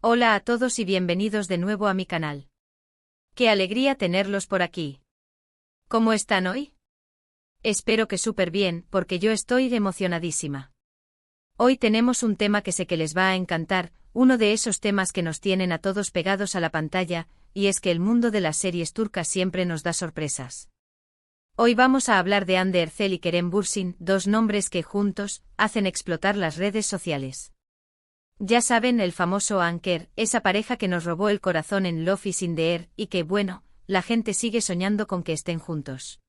Hola a todos y bienvenidos de nuevo a mi canal. Qué alegría tenerlos por aquí. ¿Cómo están hoy? Espero que súper bien, porque yo estoy emocionadísima. Hoy tenemos un tema que sé que les va a encantar, uno de esos temas que nos tienen a todos pegados a la pantalla, y es que el mundo de las series turcas siempre nos da sorpresas. Hoy vamos a hablar de Hande Erçel y Kerem Bürsin, dos nombres que juntos hacen explotar las redes sociales. Ya saben, el famoso Anker, esa pareja que nos robó el corazón en Love is in the Air y que, bueno, la gente sigue soñando con que estén juntos.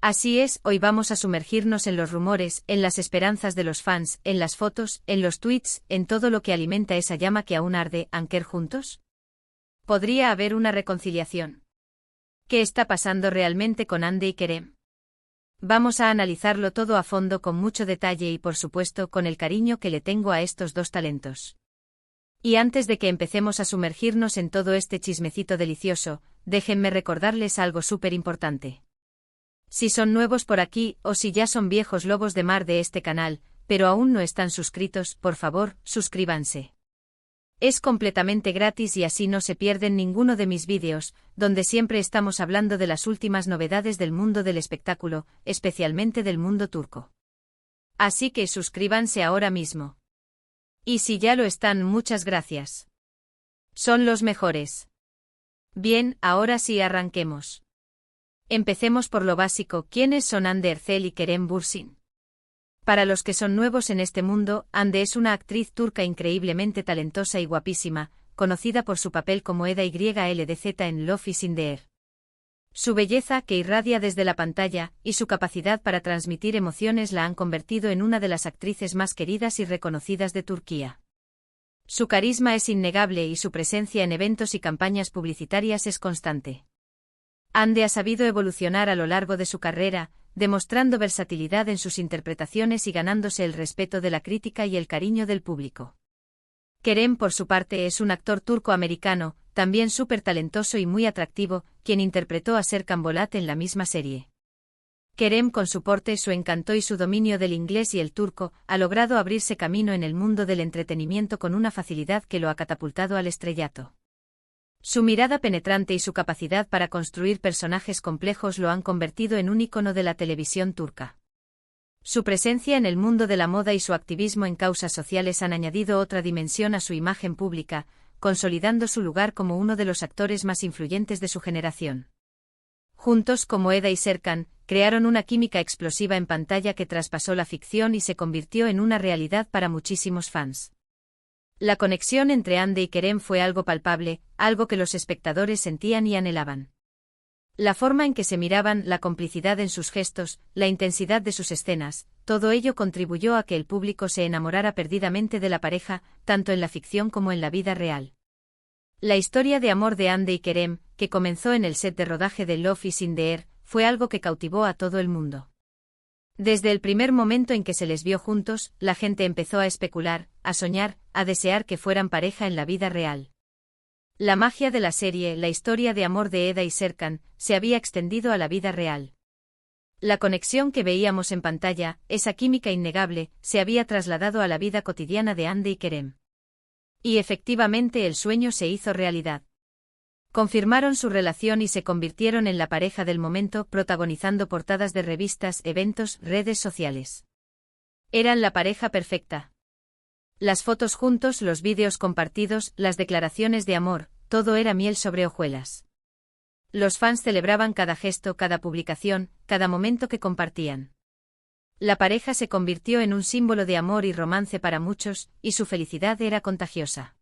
Así es, hoy vamos a sumergirnos en los rumores, en las esperanzas de los fans, en las fotos, en los tweets, en todo lo que alimenta esa llama que aún arde. ¿Anker juntos? ¿Podría haber una reconciliación? ¿Qué está pasando realmente con Hande y Kerem? Vamos a analizarlo todo a fondo con mucho detalle y por supuesto con el cariño que le tengo a estos dos talentos. Y antes de que empecemos a sumergirnos en todo este chismecito delicioso, déjenme recordarles algo súper importante. Si son nuevos por aquí o si ya son viejos lobos de mar de este canal, pero aún no están suscritos, por favor, suscríbanse. Es completamente gratis y así no se pierden ninguno de mis vídeos, donde siempre estamos hablando de las últimas novedades del mundo del espectáculo, especialmente del mundo turco. Así que suscríbanse ahora mismo. Y si ya lo están, muchas gracias. Son los mejores. Bien, ahora sí arranquemos. Empecemos por lo básico. ¿Quiénes son Hande Erçel y Kerem Bürsin? Para los que son nuevos en este mundo, Hande es una actriz turca increíblemente talentosa y guapísima, conocida por su papel como Eda YLDZ en Love is in the Air. Su belleza, que irradia desde la pantalla, y su capacidad para transmitir emociones la han convertido en una de las actrices más queridas y reconocidas de Turquía. Su carisma es innegable y su presencia en eventos y campañas publicitarias es constante. Hande ha sabido evolucionar a lo largo de su carrera, demostrando versatilidad en sus interpretaciones y ganándose el respeto de la crítica y el cariño del público. Kerem, por su parte, es un actor turco-americano, también súper talentoso y muy atractivo, quien interpretó a Serkan Bolat en la misma serie. Kerem, con su porte, su encanto y su dominio del inglés y el turco, ha logrado abrirse camino en el mundo del entretenimiento con una facilidad que lo ha catapultado al estrellato. Su mirada penetrante y su capacidad para construir personajes complejos lo han convertido en un ícono de la televisión turca. Su presencia en el mundo de la moda y su activismo en causas sociales han añadido otra dimensión a su imagen pública, consolidando su lugar como uno de los actores más influyentes de su generación. Juntos, como Eda y Serkan, crearon una química explosiva en pantalla que traspasó la ficción y se convirtió en una realidad para muchísimos fans. La conexión entre Hande y Kerem fue algo palpable, algo que los espectadores sentían y anhelaban. La forma en que se miraban, la complicidad en sus gestos, la intensidad de sus escenas, todo ello contribuyó a que el público se enamorara perdidamente de la pareja, tanto en la ficción como en la vida real. La historia de amor de Hande y Kerem, que comenzó en el set de rodaje de Love is in the Air, fue algo que cautivó a todo el mundo. Desde el primer momento en que se les vio juntos, la gente empezó a especular, a soñar, a desear que fueran pareja en la vida real. La magia de la serie, la historia de amor de Eda y Serkan, se había extendido a la vida real. La conexión que veíamos en pantalla, esa química innegable, se había trasladado a la vida cotidiana de Hande y Kerem. Y efectivamente el sueño se hizo realidad. Confirmaron su relación y se convirtieron en la pareja del momento, protagonizando portadas de revistas, eventos, redes sociales. Eran la pareja perfecta. Las fotos juntos, los vídeos compartidos, las declaraciones de amor, todo era miel sobre hojuelas. Los fans celebraban cada gesto, cada publicación, cada momento que compartían. La pareja se convirtió en un símbolo de amor y romance para muchos, y su felicidad era contagiosa.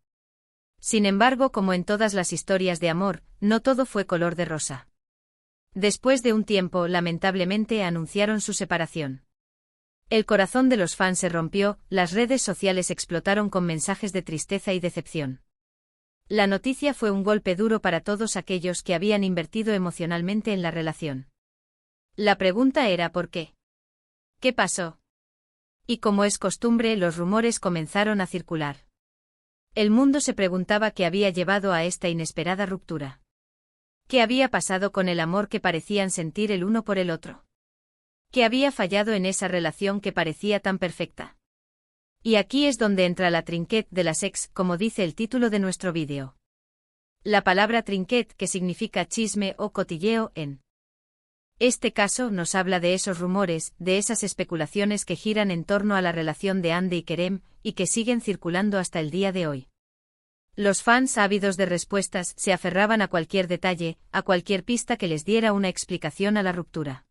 Sin embargo, como en todas las historias de amor, no todo fue color de rosa. Después de un tiempo, lamentablemente, anunciaron su separación. El corazón de los fans se rompió, las redes sociales explotaron con mensajes de tristeza y decepción. La noticia fue un golpe duro para todos aquellos que habían invertido emocionalmente en la relación. La pregunta era ¿por qué? ¿Qué pasó? Y como es costumbre, los rumores comenzaron a circular. El mundo se preguntaba qué había llevado a esta inesperada ruptura. ¿Qué había pasado con el amor que parecían sentir el uno por el otro? ¿Qué había fallado en esa relación que parecía tan perfecta? Y aquí es donde entra la trinquet de las ex, como dice el título de nuestro vídeo. La palabra trinquet, que significa chisme o cotilleo en este caso, nos habla de esos rumores, de esas especulaciones que giran en torno a la relación de Ande y Kerem, y que siguen circulando hasta el día de hoy. Los fans ávidos de respuestas se aferraban a cualquier detalle, a cualquier pista que les diera una explicación a la ruptura.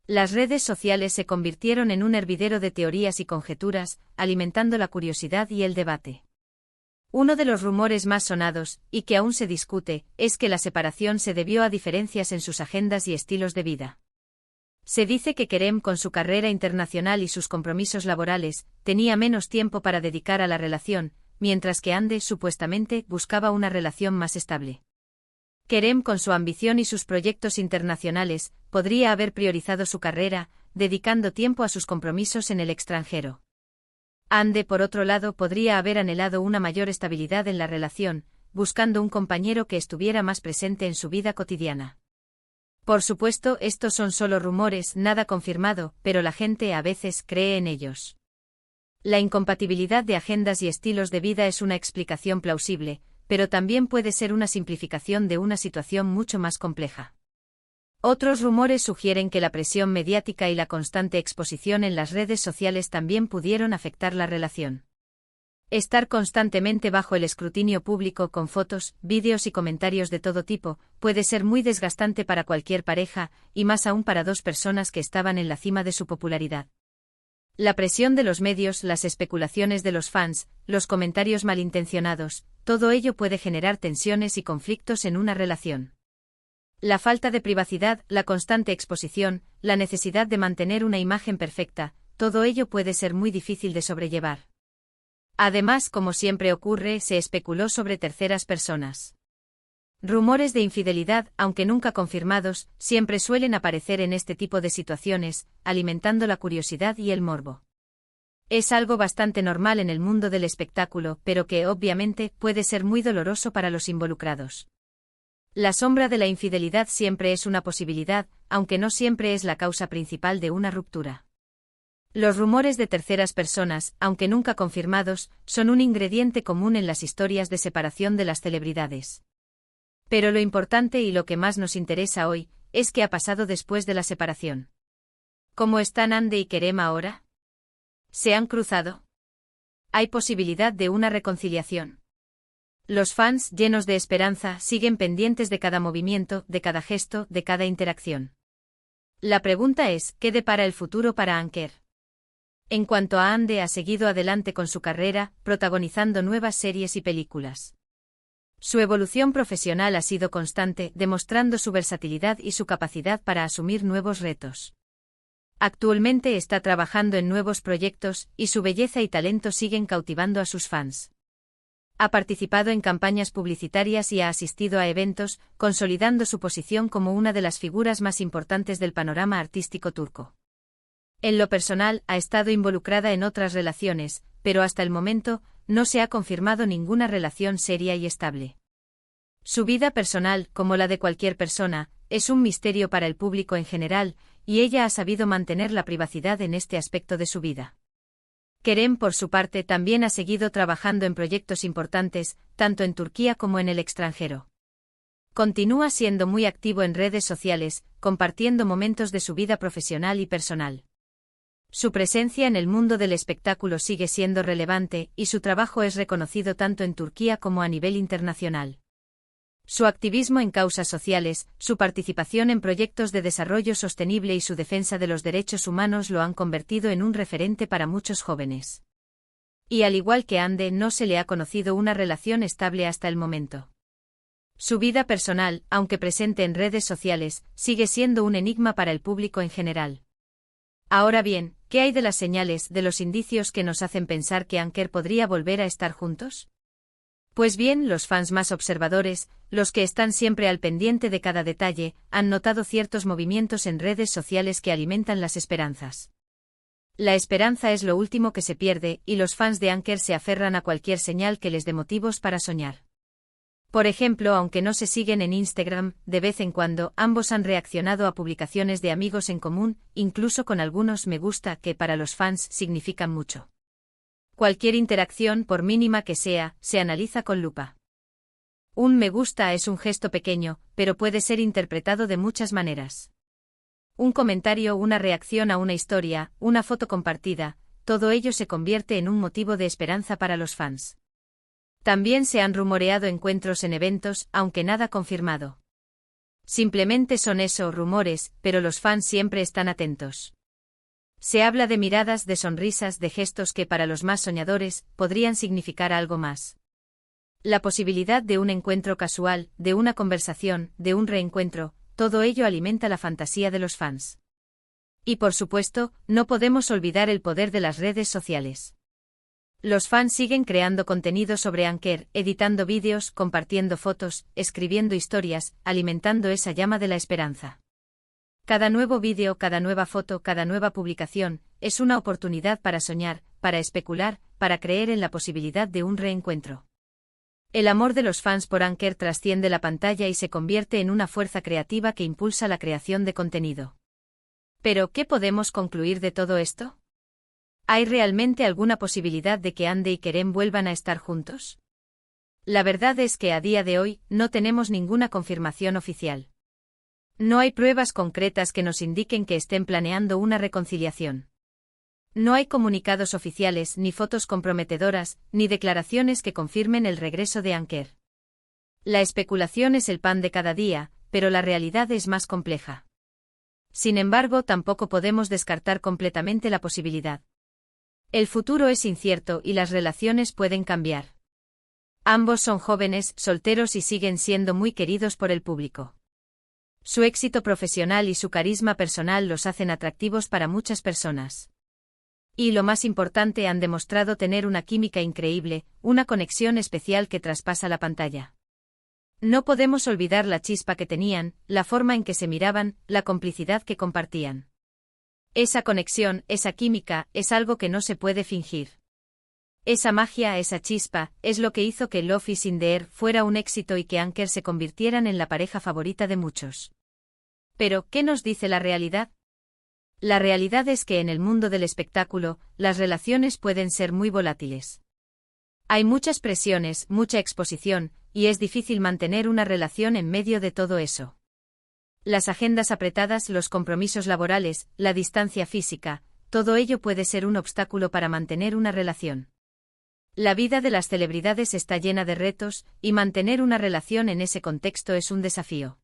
Las redes sociales se convirtieron en un hervidero de teorías y conjeturas, alimentando la curiosidad y el debate. Uno de los rumores más sonados, y que aún se discute, es que la separación se debió a diferencias en sus agendas y estilos de vida. Se dice que Kerem, con su carrera internacional y sus compromisos laborales, tenía menos tiempo para dedicar a la relación, mientras que Ande, supuestamente, buscaba una relación más estable. Kerem, con su ambición y sus proyectos internacionales, podría haber priorizado su carrera, dedicando tiempo a sus compromisos en el extranjero. Ande, por otro lado, podría haber anhelado una mayor estabilidad en la relación, buscando un compañero que estuviera más presente en su vida cotidiana. Por supuesto, estos son solo rumores, nada confirmado, pero la gente a veces cree en ellos. La incompatibilidad de agendas y estilos de vida es una explicación plausible, pero también puede ser una simplificación de una situación mucho más compleja. Otros rumores sugieren que la presión mediática y la constante exposición en las redes sociales también pudieron afectar la relación. Estar constantemente bajo el escrutinio público con fotos, vídeos y comentarios de todo tipo, puede ser muy desgastante para cualquier pareja, y más aún para dos personas que estaban en la cima de su popularidad. La presión de los medios, las especulaciones de los fans, los comentarios malintencionados, todo ello puede generar tensiones y conflictos en una relación. La falta de privacidad, la constante exposición, la necesidad de mantener una imagen perfecta, todo ello puede ser muy difícil de sobrellevar. Además, como siempre ocurre, se especuló sobre terceras personas. Rumores de infidelidad, aunque nunca confirmados, siempre suelen aparecer en este tipo de situaciones, alimentando la curiosidad y el morbo. Es algo bastante normal en el mundo del espectáculo, pero que, obviamente, puede ser muy doloroso para los involucrados. La sombra de la infidelidad siempre es una posibilidad, aunque no siempre es la causa principal de una ruptura. Los rumores de terceras personas, aunque nunca confirmados, son un ingrediente común en las historias de separación de las celebridades. Pero lo importante y lo que más nos interesa hoy, es qué ha pasado después de la separación. ¿Cómo están Ande y Kerem ahora? ¿Se han cruzado? ¿Hay posibilidad de una reconciliación? Los fans, llenos de esperanza, siguen pendientes de cada movimiento, de cada gesto, de cada interacción. La pregunta es, ¿qué depara el futuro para Anker? En cuanto a Ande, ha seguido adelante con su carrera, protagonizando nuevas series y películas. Su evolución profesional ha sido constante, demostrando su versatilidad y su capacidad para asumir nuevos retos. Actualmente está trabajando en nuevos proyectos, y su belleza y talento siguen cautivando a sus fans. Ha participado en campañas publicitarias y ha asistido a eventos, consolidando su posición como una de las figuras más importantes del panorama artístico turco. En lo personal, ha estado involucrada en otras relaciones, pero hasta el momento, no se ha confirmado ninguna relación seria y estable. Su vida personal, como la de cualquier persona, es un misterio para el público en general, y ella ha sabido mantener la privacidad en este aspecto de su vida. Kerem, por su parte, también ha seguido trabajando en proyectos importantes, tanto en Turquía como en el extranjero. Continúa siendo muy activo en redes sociales, compartiendo momentos de su vida profesional y personal. Su presencia en el mundo del espectáculo sigue siendo relevante, y su trabajo es reconocido tanto en Turquía como a nivel internacional. Su activismo en causas sociales, su participación en proyectos de desarrollo sostenible y su defensa de los derechos humanos lo han convertido en un referente para muchos jóvenes. Y al igual que Ande, no se le ha conocido una relación estable hasta el momento. Su vida personal, aunque presente en redes sociales, sigue siendo un enigma para el público en general. Ahora bien, ¿qué hay de las señales, de los indicios que nos hacen pensar que Anker podría volver a estar juntos? Pues bien, los fans más observadores, los que están siempre al pendiente de cada detalle, han notado ciertos movimientos en redes sociales que alimentan las esperanzas. La esperanza es lo último que se pierde, y los fans de Anker se aferran a cualquier señal que les dé motivos para soñar. Por ejemplo, aunque no se siguen en Instagram, de vez en cuando, ambos han reaccionado a publicaciones de amigos en común, incluso con algunos me gusta que para los fans significan mucho. Cualquier interacción, por mínima que sea, se analiza con lupa. Un me gusta es un gesto pequeño, pero puede ser interpretado de muchas maneras. Un comentario, una reacción a una historia, una foto compartida, todo ello se convierte en un motivo de esperanza para los fans. También se han rumoreado encuentros en eventos, aunque nada confirmado. Simplemente son eso, rumores, pero los fans siempre están atentos. Se habla de miradas, de sonrisas, de gestos que para los más soñadores podrían significar algo más. La posibilidad de un encuentro casual, de una conversación, de un reencuentro, todo ello alimenta la fantasía de los fans. Y por supuesto, no podemos olvidar el poder de las redes sociales. Los fans siguen creando contenido sobre Anker, editando vídeos, compartiendo fotos, escribiendo historias, alimentando esa llama de la esperanza. Cada nuevo vídeo, cada nueva foto, cada nueva publicación, es una oportunidad para soñar, para especular, para creer en la posibilidad de un reencuentro. El amor de los fans por Anker trasciende la pantalla y se convierte en una fuerza creativa que impulsa la creación de contenido. Pero, ¿qué podemos concluir de todo esto? ¿Hay realmente alguna posibilidad de que Ande y Kerem vuelvan a estar juntos? La verdad es que a día de hoy no tenemos ninguna confirmación oficial. No hay pruebas concretas que nos indiquen que estén planeando una reconciliación. No hay comunicados oficiales, ni fotos comprometedoras, ni declaraciones que confirmen el regreso de Anker. La especulación es el pan de cada día, pero la realidad es más compleja. Sin embargo, tampoco podemos descartar completamente la posibilidad. El futuro es incierto y las relaciones pueden cambiar. Ambos son jóvenes, solteros y siguen siendo muy queridos por el público. Su éxito profesional y su carisma personal los hacen atractivos para muchas personas. Y lo más importante, han demostrado tener una química increíble, una conexión especial que traspasa la pantalla. No podemos olvidar la chispa que tenían, la forma en que se miraban, la complicidad que compartían. Esa conexión, esa química, es algo que no se puede fingir. Esa magia, esa chispa, es lo que hizo que Love is in the Air fuera un éxito y que Anker se convirtieran en la pareja favorita de muchos. Pero, ¿qué nos dice la realidad? La realidad es que en el mundo del espectáculo, las relaciones pueden ser muy volátiles. Hay muchas presiones, mucha exposición, y es difícil mantener una relación en medio de todo eso. Las agendas apretadas, los compromisos laborales, la distancia física, todo ello puede ser un obstáculo para mantener una relación. La vida de las celebridades está llena de retos, y mantener una relación en ese contexto es un desafío.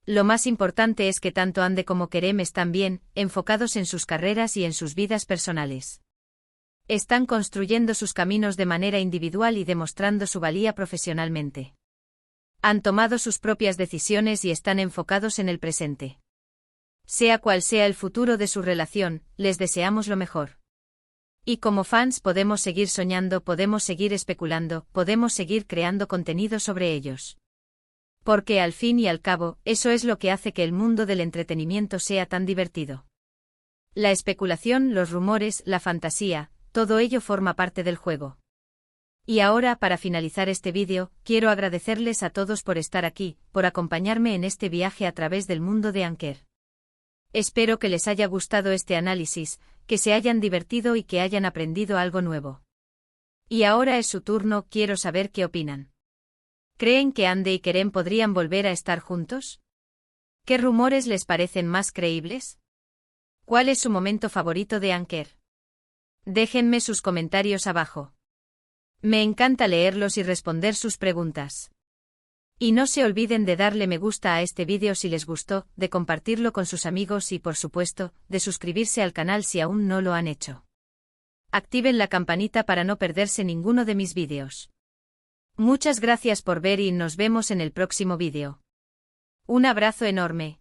Lo más importante es que tanto Ande como Kerem están bien, enfocados en sus carreras y en sus vidas personales. Están construyendo sus caminos de manera individual y demostrando su valía profesionalmente. Han tomado sus propias decisiones y están enfocados en el presente. Sea cual sea el futuro de su relación, les deseamos lo mejor. Y como fans podemos seguir soñando, podemos seguir especulando, podemos seguir creando contenido sobre ellos. Porque al fin y al cabo, eso es lo que hace que el mundo del entretenimiento sea tan divertido. La especulación, los rumores, la fantasía, todo ello forma parte del juego. Y ahora, para finalizar este vídeo, quiero agradecerles a todos por estar aquí, por acompañarme en este viaje a través del mundo de Anker. Espero que les haya gustado este análisis, que se hayan divertido y que hayan aprendido algo nuevo. Y ahora es su turno, quiero saber qué opinan. ¿Creen que Ande y Kerem podrían volver a estar juntos? ¿Qué rumores les parecen más creíbles? ¿Cuál es su momento favorito de Anker? Déjenme sus comentarios abajo. Me encanta leerlos y responder sus preguntas. Y no se olviden de darle me gusta a este vídeo si les gustó, de compartirlo con sus amigos y por supuesto, de suscribirse al canal si aún no lo han hecho. Activen la campanita para no perderse ninguno de mis vídeos. Muchas gracias por ver y nos vemos en el próximo vídeo. Un abrazo enorme.